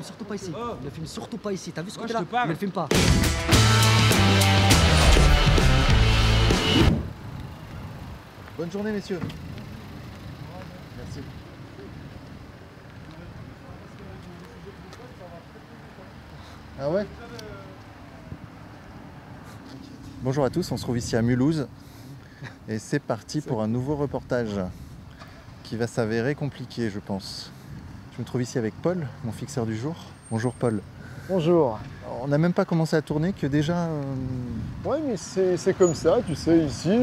filme surtout pas ici. Ne filme surtout pas ici. T'as vu ce Moi, côté là? je te parle. Ne le filme pas. Bonne journée, messieurs. Merci. Ah ouais? Bonjour à tous, on se trouve ici à Mulhouse et c'est parti pour un nouveau reportage qui va s'avérer compliqué, je pense. Je me trouve ici avec Paul, mon fixeur du jour. Bonjour Paul. Bonjour. On n'a même pas commencé à tourner que déjà... Ouais, mais c'est comme ça, tu sais, ici,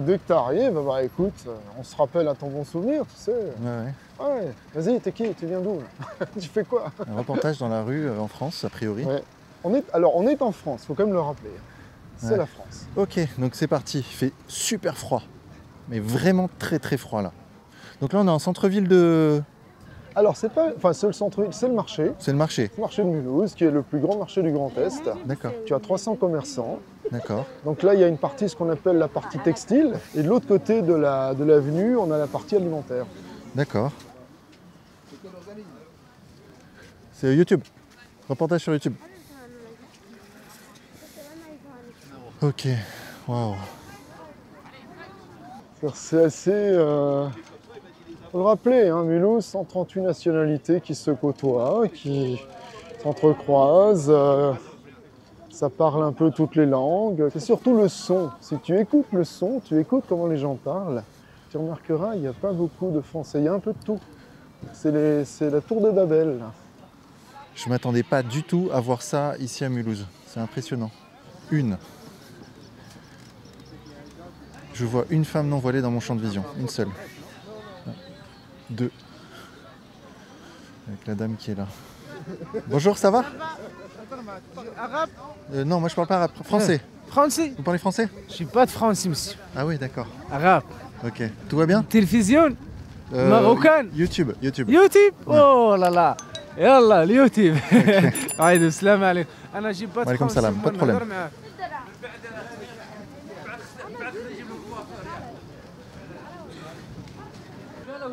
dès que t'arrives, bah écoute, on se rappelle à ton bon souvenir, tu sais. Ouais. Ouais, vas-y, t'es qui? Tu viens d'où là? Tu fais quoi? Un reportage dans la rue en France, a priori. Ouais. On est en France, faut quand même le rappeler. C'est Ouais. la France. Ok, donc c'est parti. Il fait super froid, mais vraiment très très froid là. Donc là on est en centre-ville de... Alors, c'est le centre-ville, c'est le marché. C'est le marché. Le marché de Mulhouse, qui est le plus grand marché du Grand Est. D'accord, Tu as 300 commerçants. d'accord. Donc là, il y a une partie, ce qu'on appelle la partie textile. Et de l'autre côté de l'avenue, on a la partie alimentaire. D'accord. C'est YouTube. Reportage sur YouTube. Ok, waouh. C'est assez... faut le rappeler, hein, Mulhouse, 138 nationalités qui se côtoient, qui s'entrecroisent. Ça parle un peu toutes les langues. C'est surtout le son. Si tu écoutes le son, tu écoutes comment les gens parlent, tu remarqueras, il n'y a pas beaucoup de français. Il y a un peu de tout. C'est la tour de Babel. Là. Je m'attendais pas du tout à voir ça ici à Mulhouse. C'est impressionnant. Une. Je vois une femme non voilée dans mon champ de vision. Une seule. Deux. Avec la dame qui est là. Bonjour, ça va? Arabe? Non, moi je parle pas arabe. Français. Français? Vous parlez français? Je suis pas de France, monsieur. Ah oui, d'accord. Arabe. Ok. Tout va bien? Télévision? Marocaine? YouTube. YouTube? Ouais. Oh là là. يلا اليوتيوب. عايد السلام عليكم. انا جيب با وعليكم السلام. Pas de problème.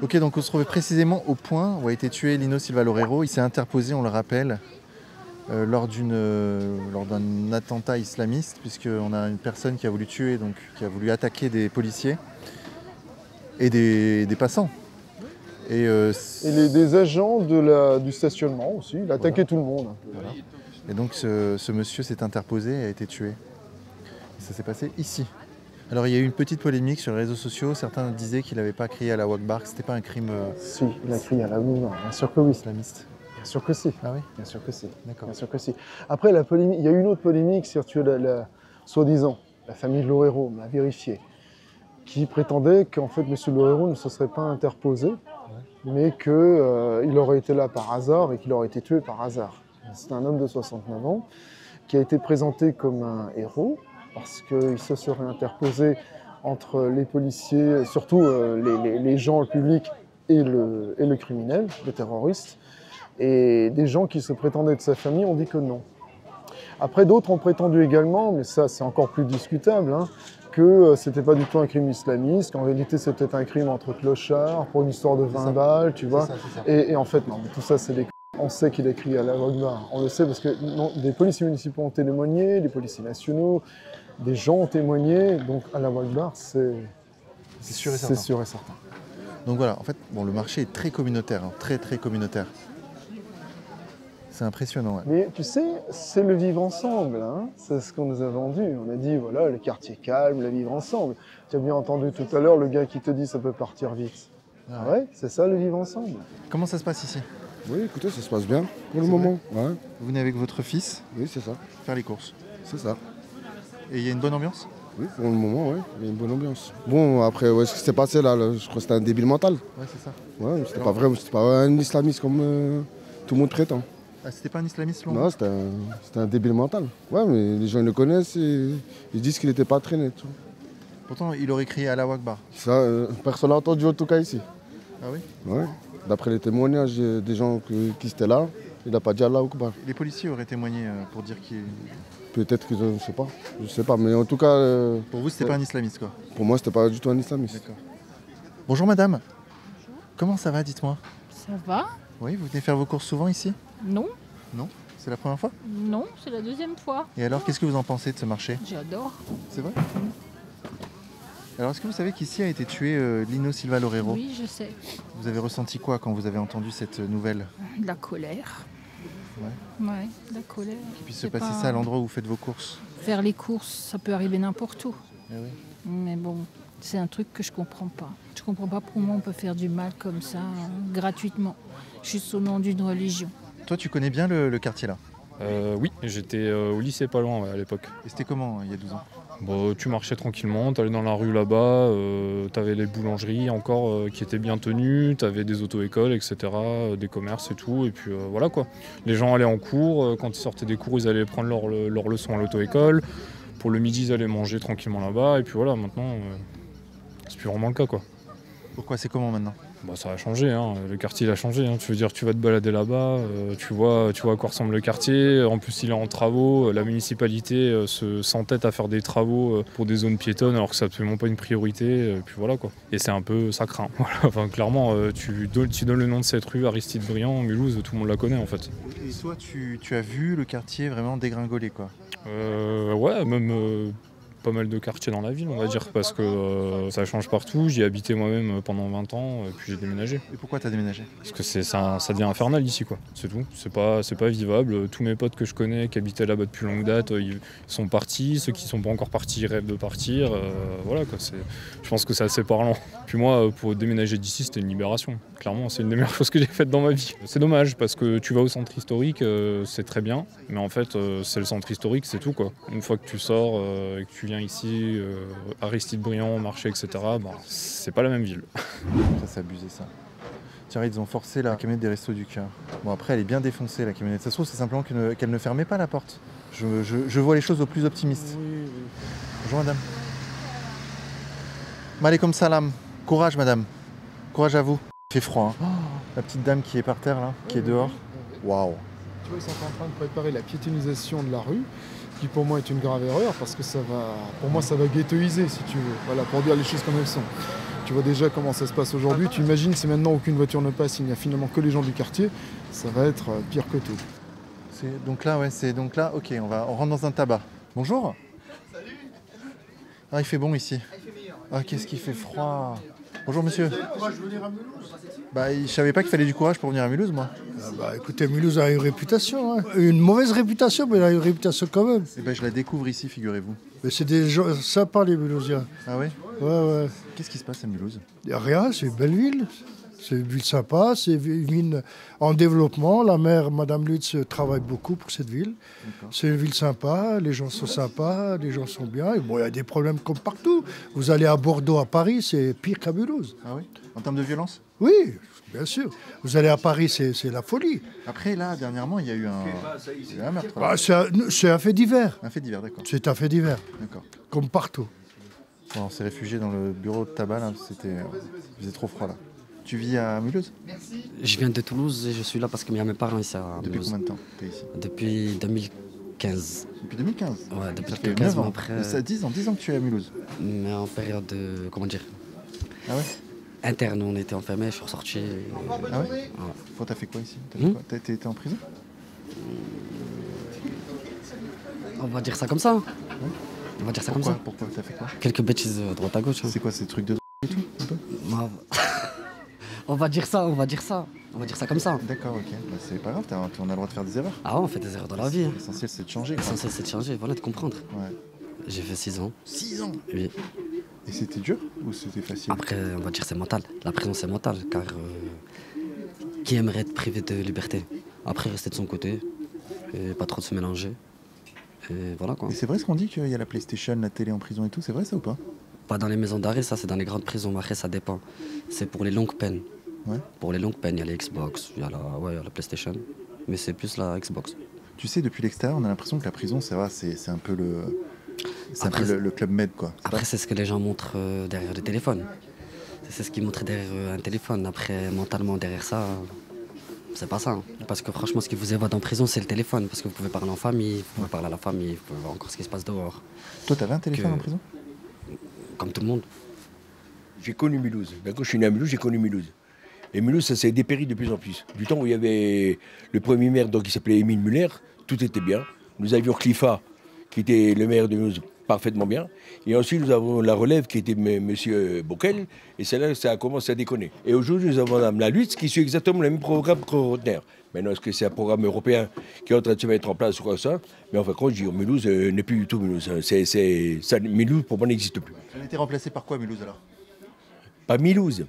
Ok, donc on se trouvait précisément au point où a été tué Lino Silva Loureiro. Il s'est interposé, on le rappelle, lors d'un attentat islamiste, puisqu'on a une personne qui a voulu tuer, donc qui a voulu attaquer des policiers et des passants. Et des agents du stationnement aussi. Il a attaqué tout le monde. Voilà. Et donc ce monsieur s'est interposé et a été tué. Et ça s'est passé ici. Alors il y a eu une petite polémique sur les réseaux sociaux. Certains disaient qu'il n'avait pas crié à la Akbar, que ce n'était pas un crime Si, il a crié à la Akbar, bien sûr que oui. islamiste. Bien sûr que si. Ah oui? Bien sûr que si. D'accord. Bien sûr que si. Après, la polémique, il y a eu une autre polémique sur soi-disant, la famille de Loureiro, on l'a vérifié, qui prétendait qu'en fait M. Loureiro ne se serait pas interposé, mais qu'il aurait été là par hasard et qu'il aurait été tué par hasard. C'est un homme de 69 ans qui a été présenté comme un héros parce qu'il se serait interposé entre les policiers, surtout les gens, le public et le criminel, le terroriste. Et des gens qui se prétendaient de sa famille ont dit que non. Après, d'autres ont prétendu également, mais ça c'est encore plus discutable, hein, que c'était pas du tout un crime islamiste, qu'en réalité c'était un crime entre clochards pour une histoire de 20 balles, tu vois. C'est ça. Et en fait, non, mais tout ça c'est des... On sait qu'il a crié à la Akbar. On le sait parce que des policiers municipaux ont témoigné, des policiers nationaux, des gens ont témoigné, donc à la Akbar, c'est sûr et certain. C'est sûr et certain. Donc voilà, en fait, bon, le marché est très communautaire, hein, très très communautaire. C'est impressionnant. Ouais. Mais tu sais, c'est le vivre ensemble, hein. C'est ce qu'on nous a vendu. On a dit, voilà, le quartier calme, le vivre ensemble. Tu as bien entendu tout à l'heure le gars qui te dit ça peut partir vite. Ah ouais, c'est ça le vivre ensemble. Comment ça se passe ici? Oui, écoutez, ça se passe bien pour le moment. Ouais. Vous venez avec votre fils Oui, c'est ça. faire les courses. C'est ça. Et il y a une bonne ambiance? Oui, pour le moment, ouais. Il y a une bonne ambiance. Bon, après, ouais, ce qui s'est passé là, je crois que c'était un débile mental. Ouais, c'est ça. Ouais, c'était pas vrai, c'était pas un islamiste comme tout le monde prétend. Ah, c'était pas un islamiste long? Non, c'était un débile mental. Ouais, mais les gens ils le connaissent et ils disent qu'il n'était pas traîné. Tu vois. Pourtant, il aurait crié à la Akbar. Ça, personne n'a entendu en tout cas ici. Ah oui? Ouais. D'après les témoignages des gens qui étaient là, il n'a pas dit Allah Akbar. Les policiers auraient témoigné pour dire qu'il... Peut-être que je sais pas, mais en tout cas... Pour vous, c'était pas un islamiste, quoi? Pour moi, c'était pas du tout un islamiste. D'accord. Bonjour madame. Bonjour. Comment ça va, dites-moi? Ça va? Oui, vous venez faire vos courses souvent ici? Non, Non? C'est la première fois? non, c'est la deuxième fois. Et alors, qu'est-ce que vous en pensez de ce marché? J'adore. C'est vrai? Alors, est-ce que vous savez qu'ici a été tué Lino Silva Loureiro? Oui, je sais. Vous avez ressenti quoi quand vous avez entendu cette nouvelle? De la colère. Ouais. Ouais, de la colère. Qu'il puisse se C'est passer pas- ça à l'endroit où vous faites vos courses? Faire les courses, ça peut arriver n'importe où. Eh oui. Mais bon, c'est un truc que je comprends pas. Je comprends pas pourquoi on peut faire du mal comme ça, gratuitement, juste au nom d'une religion. Toi, tu connais bien le quartier là? Oui, j'étais au lycée pas loin à l'époque. Et c'était comment il y a 12 ans? Bon, tu marchais tranquillement, t'allais dans la rue là-bas, t'avais les boulangeries encore qui étaient bien tenues, t'avais des auto-écoles, etc., des commerces et tout, et puis voilà quoi. Les gens allaient en cours, quand ils sortaient des cours, ils allaient prendre leur leçon à l'auto-école. Pour le midi, ils allaient manger tranquillement là-bas, et puis voilà, maintenant, c'est plus vraiment le cas quoi. Pourquoi? C'est comment maintenant? Bah, ça a changé, hein. Le quartier il a changé. Hein. Tu veux dire, tu vas te balader là-bas, tu vois à quoi ressemble le quartier. En plus, il est en travaux. La municipalité s'entête à faire des travaux pour des zones piétonnes, alors que c'est absolument pas une priorité. Puis voilà quoi. Et c'est un peu, ça craint. Voilà. Enfin, clairement, tu donnes le nom de cette rue, Aristide Briand, Mulhouse, tout le monde la connaît en fait. Et toi, tu as vu le quartier vraiment dégringoler quoi? Ouais, même. Pas mal de quartiers dans la ville, on va dire, parce que ça change partout. J'y ai habité moi-même pendant 20 ans, et puis j'ai déménagé. Et pourquoi tu as déménagé? Parce que ça devient infernal ici, quoi. C'est tout. C'est pas vivable. Tous mes potes que je connais qui habitaient là-bas depuis longue date, ils sont partis. Ceux qui sont pas encore partis rêvent de partir. Voilà, quoi. Je pense que c'est assez parlant. Puis moi, pour déménager d'ici, c'était une libération. Clairement, c'est une des meilleures choses que j'ai faites dans ma vie. C'est dommage, parce que tu vas au centre historique, c'est très bien. Mais en fait, c'est le centre historique, c'est tout, quoi. Une fois que tu sors et que tu viens ici, Aristide Briand, marché, etc., bah, c'est pas la même ville. Ça, c'est abusé ça. Tiens, ils ont forcé la camionnette des Restos du Cœur. Bon, après, elle est bien défoncée, la camionnette. Ça se trouve, c'est simplement qu'elle ne fermait pas la porte. Je vois les choses au plus optimiste. Bonjour, madame. Malikum salam. Courage, madame. Courage à vous. Il fait froid. Hein. La petite dame qui est par terre, là, qui est dehors. Waouh. Tu vois, ils sont en train de préparer la piétonisation de la rue, qui pour moi est une grave erreur, parce que pour moi, ça va ghettoiser, si tu veux. Voilà, pour dire les choses comme elles sont. Tu vois déjà comment ça se passe aujourd'hui. Tu imagines si maintenant aucune voiture ne passe, il n'y a finalement que les gens du quartier, ça va être pire que tout. Donc là, ouais, c'est donc là. Ok, on rentre dans un tabac. Bonjour. Salut. Ah, il fait bon ici. Ah, qu'est-ce qu'il fait froid. Bonjour monsieur. Bah, je savais pas qu'il fallait du courage pour venir à Mulhouse, moi. Ah bah, écoutez, Mulhouse a une réputation, hein. Une mauvaise réputation, mais elle a une réputation quand même. Et bah, je la découvre ici, figurez-vous. Mais c'est des gens sympas, les Mulhousiens. Ah ouais? Ouais. Qu'est-ce qui se passe à Mulhouse? Y a rien, c'est une belle ville. C'est une ville sympa, c'est une ville en développement. La maire, Madame Lutz, travaille beaucoup pour cette ville. C'est une ville sympa, les gens sont sympas, les gens sont bien. Et bon, il y a des problèmes comme partout. Vous allez à Bordeaux, à Paris, c'est pire qu'à Mulhouse. Ah oui? En termes de violence? Oui, bien sûr. Vous allez à Paris, c'est la folie. Après, là, dernièrement, il y a eu un meurtre. Bah, c'est un fait divers. Un fait divers, d'accord. C'est un fait divers, D'accord. comme partout. Bon, on s'est réfugié dans le bureau de tabac, là. Il faisait trop froid, là. Tu vis à Mulhouse? Je viens de Toulouse et je suis là parce qu'il y a mes parents ici à Mulhouse. Depuis combien de temps t'es ici? Depuis 2015. Depuis 2015? Ouais, depuis Ça fait 2015. 9 ans. Après, Ça 10 ans que tu es à Mulhouse. mais en période de, comment dire, Ah ouais? interne, on était enfermés, je suis ressorti. Ah ouais? Toi, t'as fait quoi ici? T'as été en prison? On va dire ça comme ça. On va dire ça comme ça. Pourquoi? T'as fait quoi? Quelques bêtises à droite à gauche. Hein. C'est quoi ces trucs de et tout un peu? On va dire ça, on va dire ça. On va dire ça comme ça. D'accord, ok. Bah, c'est pas grave, on a le droit de faire des erreurs. Ah ouais, on fait des erreurs dans la vie. Hein. L'essentiel, c'est de changer. quoi. L'essentiel, c'est de changer, voilà, de comprendre. Ouais. J'ai fait 6 ans. 6 ans? Oui. Et c'était dur ou c'était facile? Après, on va dire c'est mental. La prison, c'est mental, car qui aimerait être privé de liberté? Après, rester de son côté, et pas trop se mélanger. Et voilà quoi. Et c'est vrai ce qu'on dit qu'il y a la PlayStation, la télé en prison et tout, c'est vrai ça ou pas? Pas dans les maisons d'arrêt, ça c'est dans les grandes prisons. Après, ça dépend. C'est pour les longues peines. Ouais. Pour les longues peines, il y a les Xbox, il y a la PlayStation. Mais c'est plus la Xbox. Tu sais, depuis l'extérieur, on a l'impression que la prison, c'est vrai, c'est un peu le club med quoi. Après, c'est ce que les gens montrent derrière le téléphone. C'est ce qu'ils montrent derrière un téléphone. Après, mentalement, derrière ça, c'est pas ça. Hein. Parce que franchement, ce qui vous évade en prison, c'est le téléphone. Parce que vous pouvez parler en famille, vous pouvez parler à la famille, vous pouvez voir encore ce qui se passe dehors. Toi, t'avais un téléphone en prison? Comme tout le monde. J'ai connu Mulhouse. Ben, quand je suis né à Mulhouse, j'ai connu Mulhouse. Et Mulhouse, ça s'est dépéri de plus en plus. Du temps où il y avait le premier maire, donc, qui s'appelait Émile Muller, tout était bien. Nous avions Cliffat, qui était le maire de Mulhouse, parfaitement bien. Et ensuite, nous avons la relève, qui était M. Bockel, et c'est là que ça a commencé à déconner. Et aujourd'hui, nous avons Mme Lalutz, qui suit exactement le même programme que Rotner. Maintenant, est-ce que c'est un programme européen qui est en train de se mettre en place ou quoi que ça? Mais en fin de compte, je dis, Mulhouse n'est plus du tout Mulhouse. Mulhouse, pour moi, n'existe plus. Elle a été remplacée par quoi, Mulhouse, alors? Pas Mulhouse.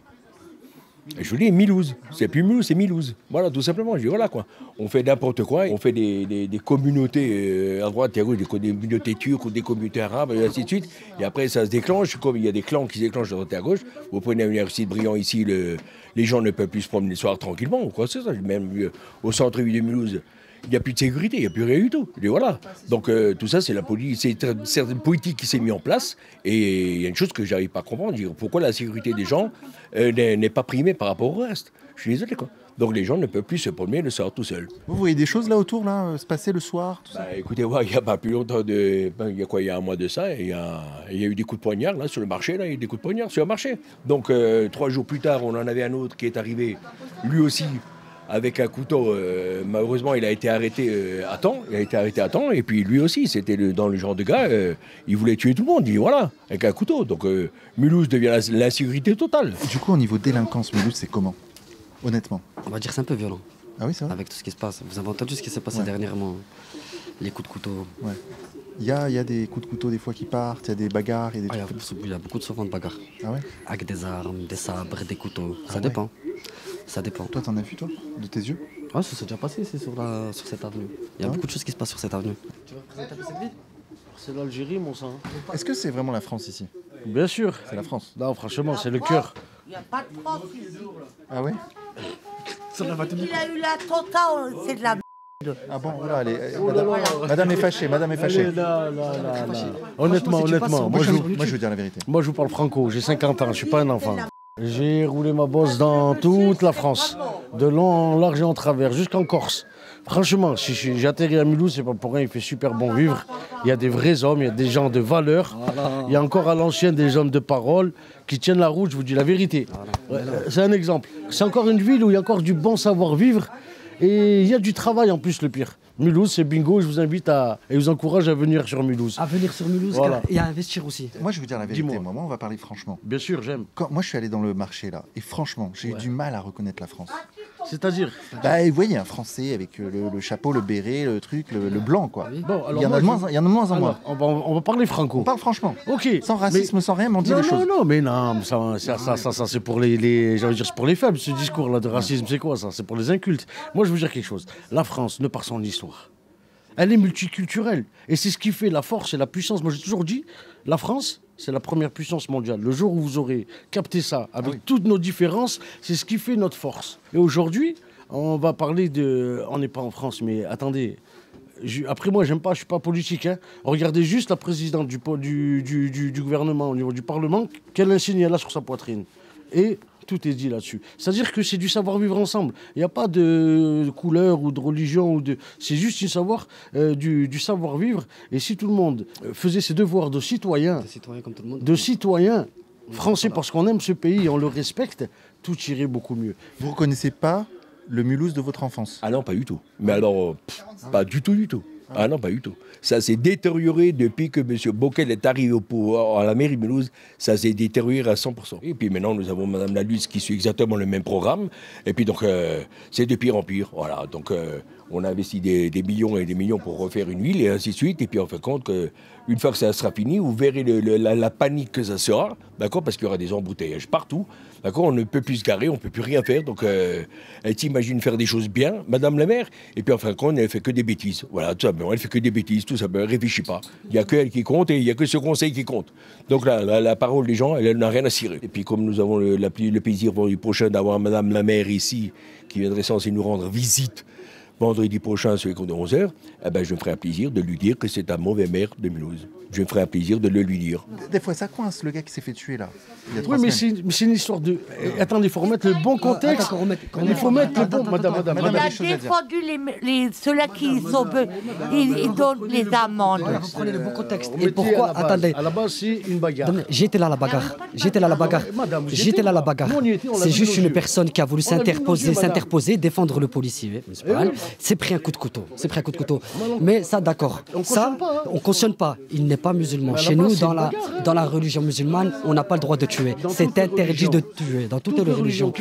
Je vous dis Mulhouse. C'est plus Mulhouse, c'est Mulhouse. Voilà, tout simplement. Je dis voilà quoi. On fait n'importe quoi. On fait des communautés à droite et à gauche, des communautés turques ou des communautés arabes, et ainsi de suite. Et après, ça se déclenche. Comme il y a des clans qui se déclenchent à droite et à gauche. Vous prenez l'université de Briand ici, les gens ne peuvent plus se promener le soir tranquillement. Quoi, c'est ça. Même au centre-ville de Mulhouse, il n'y a plus de sécurité, il n'y a plus rien du tout. Et voilà. Donc tout ça, c'est une certaine politique qui s'est mise en place. Et il y a une chose que je n'arrive pas à comprendre, dire pourquoi la sécurité des gens n'est pas primée par rapport au reste. Je suis désolé quoi. Donc les gens ne peuvent plus se promener le soir tout seuls. Vous voyez des choses là autour, là, se passer le soir, tout ça? Écoutez, ouais, il n'y a pas plus longtemps, il y a quoi, il y a un mois de ça, il y a eu des coups de poignard là sur le marché, là, il y a eu des coups de poignard sur le marché. Donc 3 jours plus tard, on en avait un autre qui est arrivé, lui aussi, avec un couteau. Malheureusement, il a été arrêté à temps. Et puis lui aussi, c'était dans le genre de gars, il voulait tuer tout le monde. Il dit voilà, avec un couteau. Donc Mulhouse devient l'insécurité totale. Du coup, au niveau délinquance, Mulhouse, c'est comment? Honnêtement. On va dire que c'est un peu violent. Ah oui, c'est vrai. Avec tout ce qui se passe. Vous avez entendu ce qui s'est passé dernièrement? Les coups de couteau. Ouais. Il y a des coups de couteau des fois qui partent, il y a des bagarres, il y a des il y a beaucoup de souvent de bagarres. Ah ouais? Avec des armes, des sabres, des couteaux. Ah Ça dépend. Ça dépend. Toi, t'en as vu, toi, de tes yeux? Ouais, ça s'est déjà passé ici sur cette avenue. Il y a beaucoup de choses qui se passent sur cette avenue. Tu vas présenter un peu cette ville? C'est l'Algérie, mon sang. Est-ce que c'est vraiment la France ici? Bien sûr. C'est la France? Non, franchement, c'est le cœur. Il n'y a pas de France ici. Ah ouais? Il a eu la totale, c'est de la merde. Ah bon, voilà, allez, madame est fâchée, madame est fâchée. Allez, là. Honnêtement, moi je veux dire la vérité. Moi je vous parle franco, j'ai 50 ans, je suis pas un enfant. J'ai roulé ma bosse dans toute la France, de long, en large et en travers, jusqu'en Corse. Franchement, si j'ai atterri à Mulhouse, c'est pas pour rien, il fait super bon vivre. Il y a des vrais hommes, il y a des gens de valeur. Il y a encore à l'ancienne des hommes de parole qui tiennent la route, je vous dis la vérité. C'est un exemple. C'est encore une ville où il y a encore du bon savoir-vivre et il y a du travail en plus, le pire. Mulhouse, c'est bingo, je vous invite et vous encourage à venir sur Mulhouse. À venir sur Mulhouse Voilà. et à investir aussi. Moi, je veux dire la vérité, Dis-moi. moi, on va parler franchement. Bien sûr, j'aime. Moi, je suis allé dans le marché, là, et franchement, j'ai eu du mal à reconnaître la France. C'est-à-dire? Bah, vous voyez, un Français avec le chapeau, le béret, le truc, le blanc, quoi. Bon, alors il y en a de moins en moins. On va parler franco. On parle franchement. Ok. Sans racisme, sans rien, mais on dit les choses. Non, mais non, ça c'est pour j'allais dire, c'est pour les faibles, ce discours-là de racisme, c'est quoi ça? C'est pour les incultes. Moi, je veux dire quelque chose. La France, de par son histoire, elle est multiculturelle. Et c'est ce qui fait la force et la puissance. Moi, j'ai toujours dit, la France, c'est la première puissance mondiale. Le jour où vous aurez capté ça, avec toutes nos différences, c'est ce qui fait notre force. Et aujourd'hui, on va parler de... On n'est pas en France, mais attendez. Après, moi, je suis pas politique. Hein. Regardez juste la présidente du gouvernement au niveau du Parlement, quel insigne elle a sur sa poitrine. Et tout est dit là-dessus. C'est-à-dire que c'est du savoir-vivre ensemble. Il n'y a pas de couleur ou de religion. C'est juste du savoir-vivre. Et si tout le monde faisait ses devoirs de citoyen, comme tout le monde. de citoyen français, parce qu'on aime ce pays et on le respecte, tout irait beaucoup mieux. Vous ne reconnaissez pas le Mulhouse de votre enfance? Ah non, pas du tout. Mais alors, pas du tout. Ah non, pas du tout. Ça s'est détérioré depuis que M. Bockel est arrivé au pouvoir à la mairie de Mulhouse. Ça s'est détérioré à 100%. Et puis maintenant, nous avons Mme Lalutz qui suit exactement le même programme. Et puis donc, c'est de pire en pire. Voilà. Donc, on a investi des millions et des millions pour refaire une ville et ainsi de suite. Et puis, en fin de compte, une fois que ça sera fini, vous verrez la panique que ça sera. D'accord? Parce qu'il y aura des embouteillages partout. D'accord? On ne peut plus se garer, on ne peut plus rien faire. Donc, elle t'imagine faire des choses bien, Madame la maire. Et puis, en fin de compte, elle fait que des bêtises. Voilà, tout ça. Elle fait que des bêtises, tout ça. Elle ne réfléchit pas. Il n'y a que elle qui compte et il n'y a que ce conseil qui compte. Donc, la parole des gens, elle n'a rien à cirer. Et puis, comme nous avons le plaisir pour le prochain d'avoir Madame la maire ici, qui viendrait censée nous rendre visite, vendredi prochain, sur les comptes de 11h, eh ben, je me ferai un plaisir de lui dire que c'est un mauvais maire de Mulhouse. Je me ferai un plaisir de le lui dire. Des fois, ça coince, le gars qui s'est fait tuer là. Il y a 3 Oui, mais semaines. c'est une histoire de. Attendez, il faut remettre le bon contexte. Il faut mettre le bon. Madame. On a défendu ceux-là qui sont. Ils donnent les amendes. Prenez le bon contexte. Et pourquoi attendez. À la base, c'est une bagarre. J'étais là à la bagarre. J'étais là à la bagarre. J'étais là à la bagarre. C'est juste une personne qui a voulu s'interposer, défendre le policier municipal. C'est pris un coup de couteau. C'est pris un coup de couteau. Mais ça, d'accord. Ça, on cautionne pas. Il n'est pas musulman. Chez nous, dans la religion musulmane, on n'a pas le droit de tuer. C'est interdit de tuer dans toutes les religions.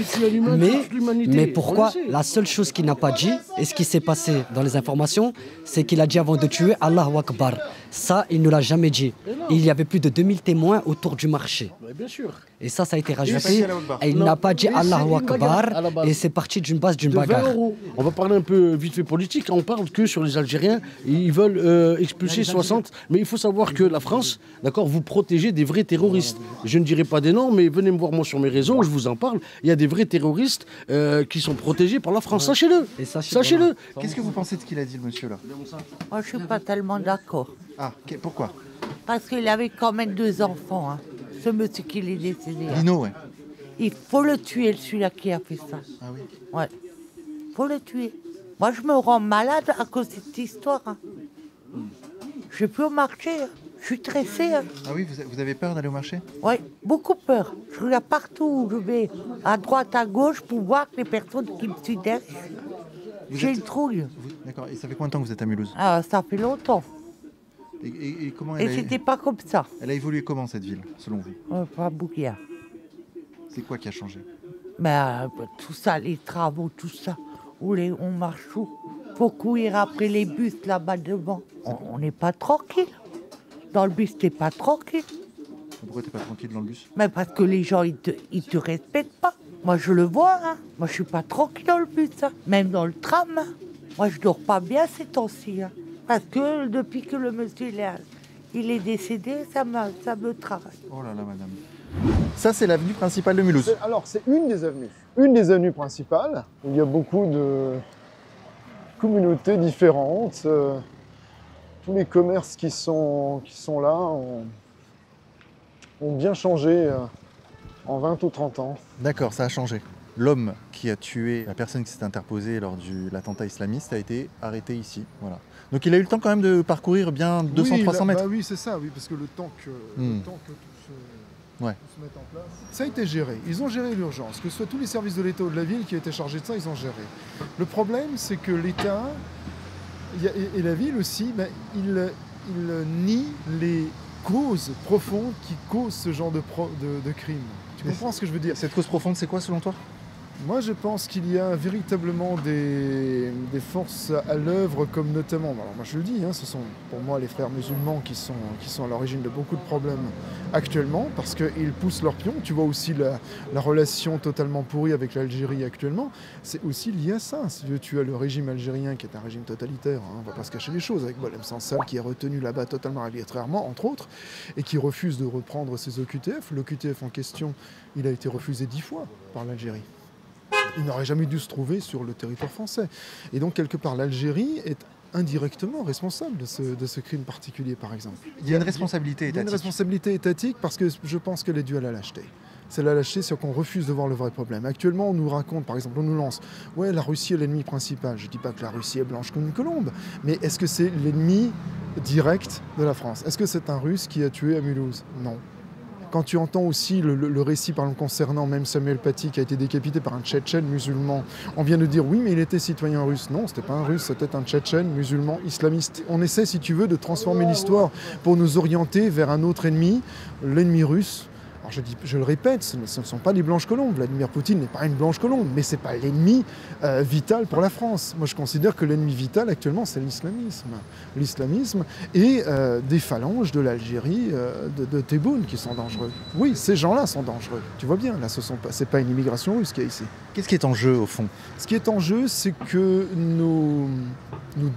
Mais pourquoi la seule chose qu'il n'a pas dit, et ce qui s'est passé dans les informations, c'est qu'il a dit avant de tuer Allahu Akbar. Ça, il ne l'a jamais dit. Il y avait plus de 2000 témoins autour du marché. Bien sûr. Et ça a été rajouté. Et il n'a pas dit Allahu Akbar. Et c'est parti d'une base d'une bagarre. 20 €. On va parler un peu vite fait politique. On parle que sur les Algériens. Ils veulent expulser 60. Mais il faut savoir que la France, d'accord, vous protégez des vrais terroristes. Je ne dirai pas des noms, mais venez me voir moi sur mes réseaux, je vous en parle. Il y a des vrais terroristes qui sont protégés par la France. Sachez-le. Sachez-le. Qu'est-ce que vous pensez de ce qu'il a dit, le monsieur là? Moi, je suis pas tellement d'accord. Ah, pourquoi? Parce qu'il avait quand même 2 enfants, hein. Ce monsieur qui est décédé. Lino, ouais. Il faut le tuer, celui-là qui a fait ça. Ah oui. Ouais. Faut le tuer. Moi, je me rends malade à cause de cette histoire. Hein. Je peux marcher. Hein. Je suis stressée. Hein. Ah oui, vous avez peur d'aller au marché? Oui, beaucoup peur. Je regarde partout où je vais, à droite, à gauche, pour voir les personnes qui me suivent derrière. J'ai une trouille. D'accord. Et ça fait combien de temps que vous êtes à Mulhouse? Ah, ça fait longtemps. Et comment Et c'était pas comme ça. Elle a évolué comment, cette ville, selon vous? Pas beaucoup. C'est quoi qui a changé? Tout ça, les travaux, tout ça. On marche où? Faut courir après les bus là-bas devant. On n'est pas tranquille. Dans le bus, t'es pas tranquille. Pourquoi t'es pas tranquille dans le bus? Mais parce que les gens, ils te respectent pas. Moi, je le vois. Hein. Moi, je suis pas tranquille dans le bus. Hein. Même dans le tram. Hein. Moi, je dors pas bien ces temps-ci. Hein. Parce que depuis que le monsieur il est décédé, ça me travaille. Oh là là, madame. Ça, c'est l'avenue principale de Mulhouse. Alors, c'est une des avenues. Une des avenues principales. Il y a beaucoup de communautés différentes. Tous les commerces qui sont là ont bien changé en 20 ou 30 ans. D'accord, ça a changé. L'homme qui a tué la personne qui s'est interposée lors de l'attentat islamiste a été arrêté ici. Voilà. Donc il a eu le temps quand même de parcourir bien 200-300 mètres. Oui, c'est ça, oui, parce que le temps que tout se mette en place. Ça a été géré. Ils ont géré l'urgence. Que ce soit tous les services de l'État ou de la ville qui étaient chargés de ça, ils ont géré. Le problème, c'est que l'État et la ville aussi, ils nient les causes profondes qui causent ce genre de crime. Tu comprends ce que je veux dire? Cette cause profonde, c'est quoi selon toi? Moi, je pense qu'il y a véritablement des forces à l'œuvre, comme notamment, alors moi je le dis, hein, ce sont pour moi les frères musulmans qui sont à l'origine de beaucoup de problèmes actuellement, parce qu'ils poussent leurs pions. Tu vois aussi la relation totalement pourrie avec l'Algérie actuellement, c'est aussi lié à ça. Si tu as le régime algérien qui est un régime totalitaire, hein, on ne va pas se cacher les choses, avec Boualem Sansal qui est retenu là-bas totalement arbitrairement, entre autres, et qui refuse de reprendre ses OQTF. L'OQTF en question, il a été refusé 10 fois par l'Algérie. Il n'aurait jamais dû se trouver sur le territoire français. Et donc, quelque part, l'Algérie est indirectement responsable de ce crime particulier, par exemple. Il y a une responsabilité étatique. Il y a une responsabilité étatique parce que je pense qu'elle est due à la lâcheté. C'est la lâcheté, c'est qu'on refuse de voir le vrai problème. Actuellement, on nous raconte, par exemple, on nous lance « Ouais, la Russie est l'ennemi principal ». Je ne dis pas que la Russie est blanche comme une colombe, mais est-ce que c'est l'ennemi direct de la France? Est-ce que c'est un Russe qui a tué à Mulhouse? Non. Quand tu entends aussi le récit par exemple, concernant même Samuel Paty qui a été décapité par un Tchétchène musulman, on vient de dire oui mais il était citoyen russe. Non, c'était pas un russe, c'était un Tchétchène musulman islamiste. On essaie si tu veux de transformer l'histoire pour nous orienter vers un autre ennemi, l'ennemi russe. Alors je le répète, ce ne sont pas des blanches colombes. Vladimir Poutine n'est pas une blanche colombe, mais ce n'est pas l'ennemi vital pour la France. Moi, je considère que l'ennemi vital actuellement, c'est l'islamisme. L'islamisme et des phalanges de l'Algérie, de Tebboune qui sont dangereux. Oui, ces gens-là sont dangereux. Tu vois bien, là, ce n'est pas une immigration russe qu'il y a ici. Qu'est-ce qui est en jeu, au fond? Ce qui est en jeu, c'est que nous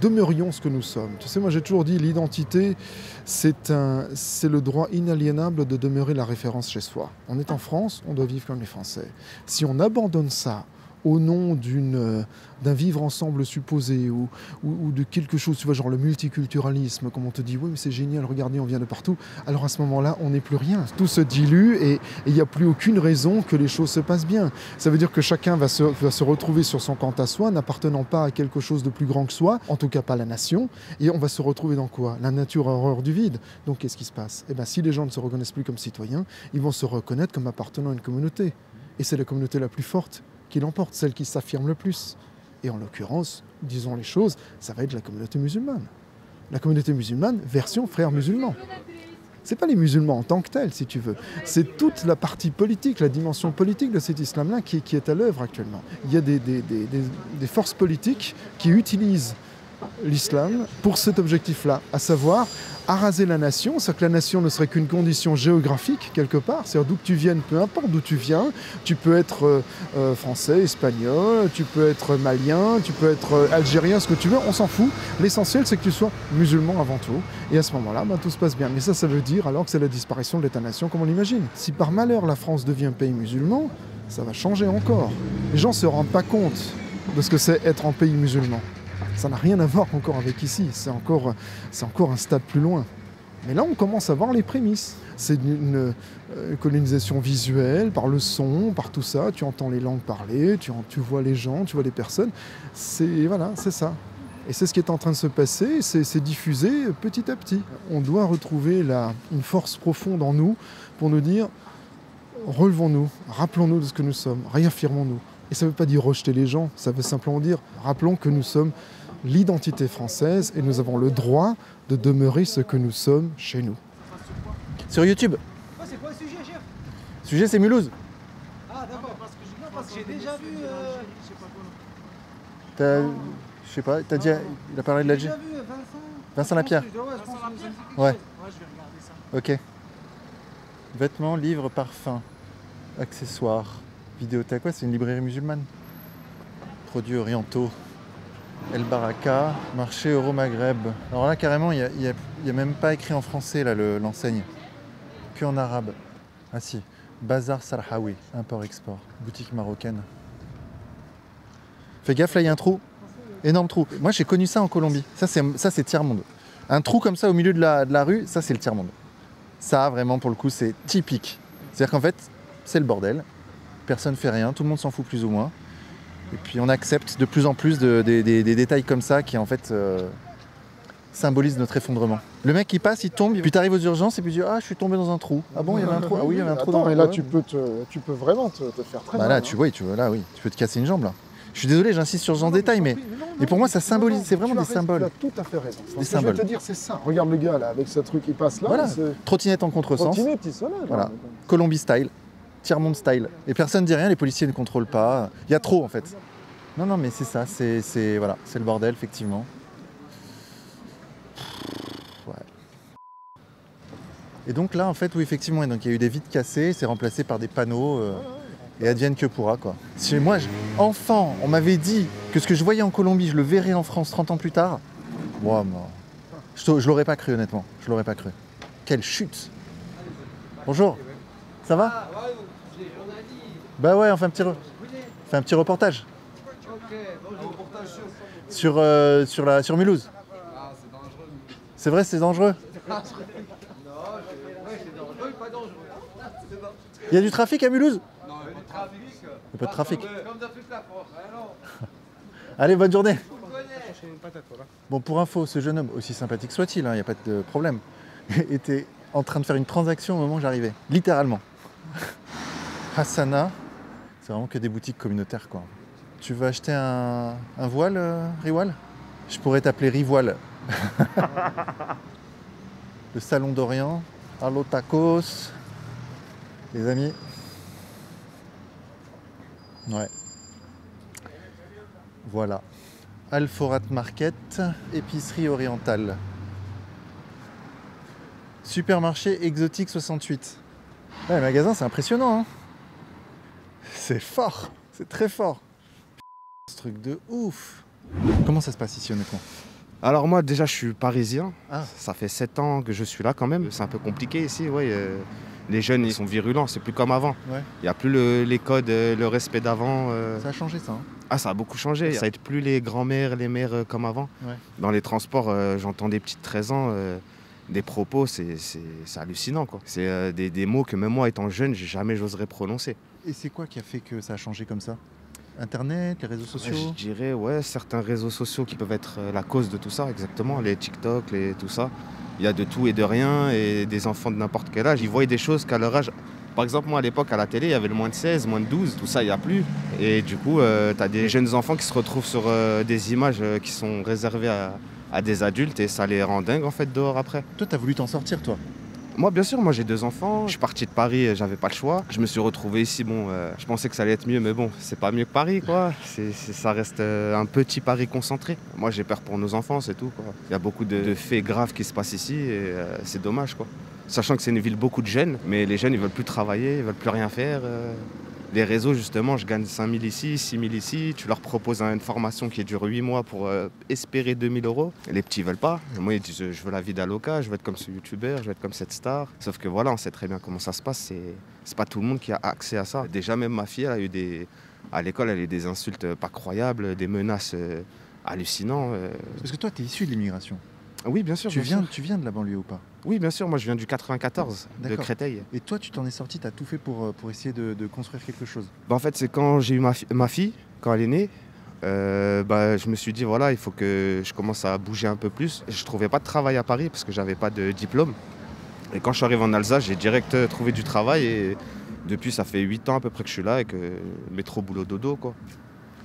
demeurions ce que nous sommes. Tu sais, moi, j'ai toujours dit, l'identité, c'est le droit inaliénable de demeurer la référence chez soi. On est en France, on doit vivre comme les Français. Si on abandonne ça au nom d'un vivre ensemble supposé ou de quelque chose, tu vois, genre le multiculturalisme, comme on te dit, oui mais c'est génial, regardez, on vient de partout, alors à ce moment-là, on n'est plus rien. Tout se dilue et il n'y a plus aucune raison que les choses se passent bien. Ça veut dire que chacun va se retrouver sur son quant à soi, n'appartenant pas à quelque chose de plus grand que soi, en tout cas pas la nation, et on va se retrouver dans quoi? La nature a horreur du vide. Donc qu'est-ce qui se passe? Eh bien, si les gens ne se reconnaissent plus comme citoyens, ils vont se reconnaître comme appartenant à une communauté. Et c'est la communauté la plus forte qui l'emporte, celle qui s'affirme le plus. Et en l'occurrence, disons les choses, ça va être la communauté musulmane. La communauté musulmane, version frères musulmans. C'est pas les musulmans en tant que tels, si tu veux. C'est toute la partie politique, la dimension politique de cet islam-là qui est à l'œuvre actuellement. Il y a des forces politiques qui utilisent l'islam pour cet objectif-là, à savoir araser la nation, c'est-à-dire que la nation ne serait qu'une condition géographique quelque part, c'est-à-dire d'où que tu viennes, peu importe d'où tu viens, tu peux être français, espagnol, tu peux être malien, tu peux être algérien, ce que tu veux, on s'en fout. L'essentiel c'est que tu sois musulman avant tout, et à ce moment-là, tout se passe bien. Mais ça veut dire alors que c'est la disparition de l'État-nation comme on l'imagine. Si par malheur la France devient pays musulman, ça va changer encore. Les gens ne se rendent pas compte de ce que c'est être en pays musulman. Ça n'a rien à voir encore avec ici, c'est encore un stade plus loin. Mais là, on commence à voir les prémices. C'est une colonisation visuelle, par le son, par tout ça. Tu entends les langues parler, tu vois les gens, tu vois les personnes. Voilà, c'est ça. Et c'est ce qui est en train de se passer, c'est diffusé petit à petit. On doit retrouver une force profonde en nous pour nous dire « relevons-nous, rappelons-nous de ce que nous sommes, réaffirmons-nous ». Et ça ne veut pas dire rejeter les gens, ça veut simplement dire « rappelons que nous sommes l'identité française et nous avons le droit de demeurer ce que nous sommes chez nous. » Sur YouTube. C'est quoi le sujet, chef? Le sujet, c'est Mulhouse. Ah, d'accord. Parce que j'ai déjà vu... Je sais pas, t'as dit... Il a parlé de la... J'ai déjà vu Vincent Lapierre. Ouais, je pense que ouais. Ouais, je vais regarder ça. Ok. Vêtements, livres, parfums, accessoires, vidéothèque. Ouais, c'est une librairie musulmane. Produits orientaux. El Baraka, marché Euro-Maghreb. Alors là, carrément, il n'y a même pas écrit en français l'enseigne. Que en arabe. Ah si. Bazar Sarhawi, import-export. Boutique marocaine. Fais gaffe, là, il y a un trou. Énorme trou. Moi, j'ai connu ça en Colombie. Ça, c'est tiers-monde. Un trou comme ça au milieu de la rue, ça, c'est le tiers-monde. Ça, vraiment, pour le coup, c'est typique. C'est-à-dire qu'en fait, c'est le bordel. Personne ne fait rien, tout le monde s'en fout plus ou moins. Et puis on accepte de plus en plus des détails comme ça qui en fait symbolisent notre effondrement. Le mec qui passe, il tombe, puis t'arrives aux urgences et puis tu dis « Ah, je suis tombé dans un trou. Ah bon, il y avait un trou. Ah oui, il y avait un trou dans le trou. » Et là, tu peux vraiment te faire très mal. Là, tu vois, là, oui, tu peux te casser une jambe là. Je suis désolé, j'insiste sur ce genre de détails, mais et pour moi, ça symbolise, c'est vraiment des symboles. Tu as tout à fait raison. Des symboles. Je vais te dire, c'est ça. Regarde le gars là, avec ce truc, il passe là. Voilà. Trottinette en contresens. Trottinette, il sonne. Voilà. Colombie style, tiers-monde style. Et personne ne dit rien, les policiers ne contrôlent pas. Il y a trop en fait. Non, mais c'est ça, c'est voilà, c'est le bordel, effectivement. Ouais. Et donc là, en fait, oui, effectivement, donc il y a eu des vitres cassées, c'est remplacé par des panneaux, et advienne que pourra, quoi. Chez moi, enfant, on m'avait dit que ce que je voyais en Colombie, je le verrais en France 30 ans plus tard. Moi, je l'aurais pas cru, honnêtement. Je l'aurais pas cru. Quelle chute. Bonjour. Ça va? Bah ouais, on fait un petit reportage. Sur Mulhouse. C'est vrai, c'est dangereux. Il y a du trafic à Mulhouse? Non, il n'y a pas de trafic. Allez, bonne journée. Bon, pour info, ce jeune homme, aussi sympathique soit-il, il n'y a pas de problème, était en train de faire une transaction au moment où j'arrivais. Littéralement. Hassana, c'est vraiment que des boutiques communautaires, quoi. Tu veux acheter un voile, Rivoile? Je pourrais t'appeler Rivoile. Le Salon d'Orient, Allo Tacos. Les amis. Ouais. Voilà. Alforat Market, épicerie orientale. Supermarché exotique 68. Ouais, le magasin, c'est impressionnant, hein. C'est fort, c'est très fort. Ce truc de ouf. Comment ça se passe ici, honnêtement? Alors moi, déjà, je suis parisien. Ah. Ça fait 7 ans que je suis là quand même. C'est un peu compliqué ici, ouais. Les jeunes, ils sont virulents, c'est plus comme avant. Ouais. Il n'y a plus les codes, le respect d'avant. Ça a changé ça, hein. Ah, ça a beaucoup changé. Ça n'aide plus les grands-mères, les mères comme avant. Ouais. Dans les transports, j'entends des petites 13 ans, des propos, c'est hallucinant, quoi. C'est des mots que même moi, étant jeune, jamais j'oserais prononcer. Et c'est quoi qui a fait que ça a changé comme ça? Internet, les réseaux sociaux? Je dirais, ouais, certains réseaux sociaux qui peuvent être la cause de tout ça, exactement. Les TikTok, tout ça. Il y a de tout et de rien, et des enfants de n'importe quel âge, ils voient des choses qu'à leur âge... Par exemple, moi, à l'époque, à la télé, il y avait le moins de 16, moins de 12, tout ça, il n'y a plus. Et du coup, tu as des jeunes enfants qui se retrouvent sur des images qui sont réservées à des adultes, et ça les rend dingues, en fait, dehors après. Toi, tu as voulu t'en sortir, toi? Moi, bien sûr, moi j'ai 2 enfants. Je suis parti de Paris, j'avais pas le choix. Je me suis retrouvé ici. Bon, je pensais que ça allait être mieux, mais bon, c'est pas mieux que Paris, quoi. Ça reste un petit Paris concentré. Moi, j'ai peur pour nos enfants, c'est tout, quoi. Il y a beaucoup de faits graves qui se passent ici, et c'est dommage, quoi. Sachant que c'est une ville beaucoup de jeunes, mais les jeunes, ils veulent plus travailler, ils veulent plus rien faire. Les réseaux, justement, je gagne 5 000 ici, 6 000 ici. Tu leur proposes une formation qui dure 8 mois pour espérer 2 000 €. Et les petits ne veulent pas. Moi, ils disent je veux la vie d'Aloca, je veux être comme ce youtubeur, je veux être comme cette star. Sauf que voilà, on sait très bien comment ça se passe. C'est pas tout le monde qui a accès à ça. Déjà, même ma fille, elle a eu à l'école, elle a eu des insultes pas croyables, des menaces hallucinantes. Parce que toi, tu es issu de l'immigration. Oui, bien sûr. Tu viens de la banlieue ou pas? Oui, bien sûr. Moi, je viens du 94, de Créteil. Et toi, tu t'en es sorti, tu as tout fait pour essayer de construire quelque chose? En fait, c'est quand j'ai eu ma fille, quand elle est née, je me suis dit, voilà, il faut que je commence à bouger un peu plus. Je ne trouvais pas de travail à Paris parce que je n'avais pas de diplôme. Et quand je suis arrivé en Alsace, j'ai direct trouvé du travail. Et depuis, ça fait 8 ans à peu près que je suis là, avec métro, boulot, dodo, quoi.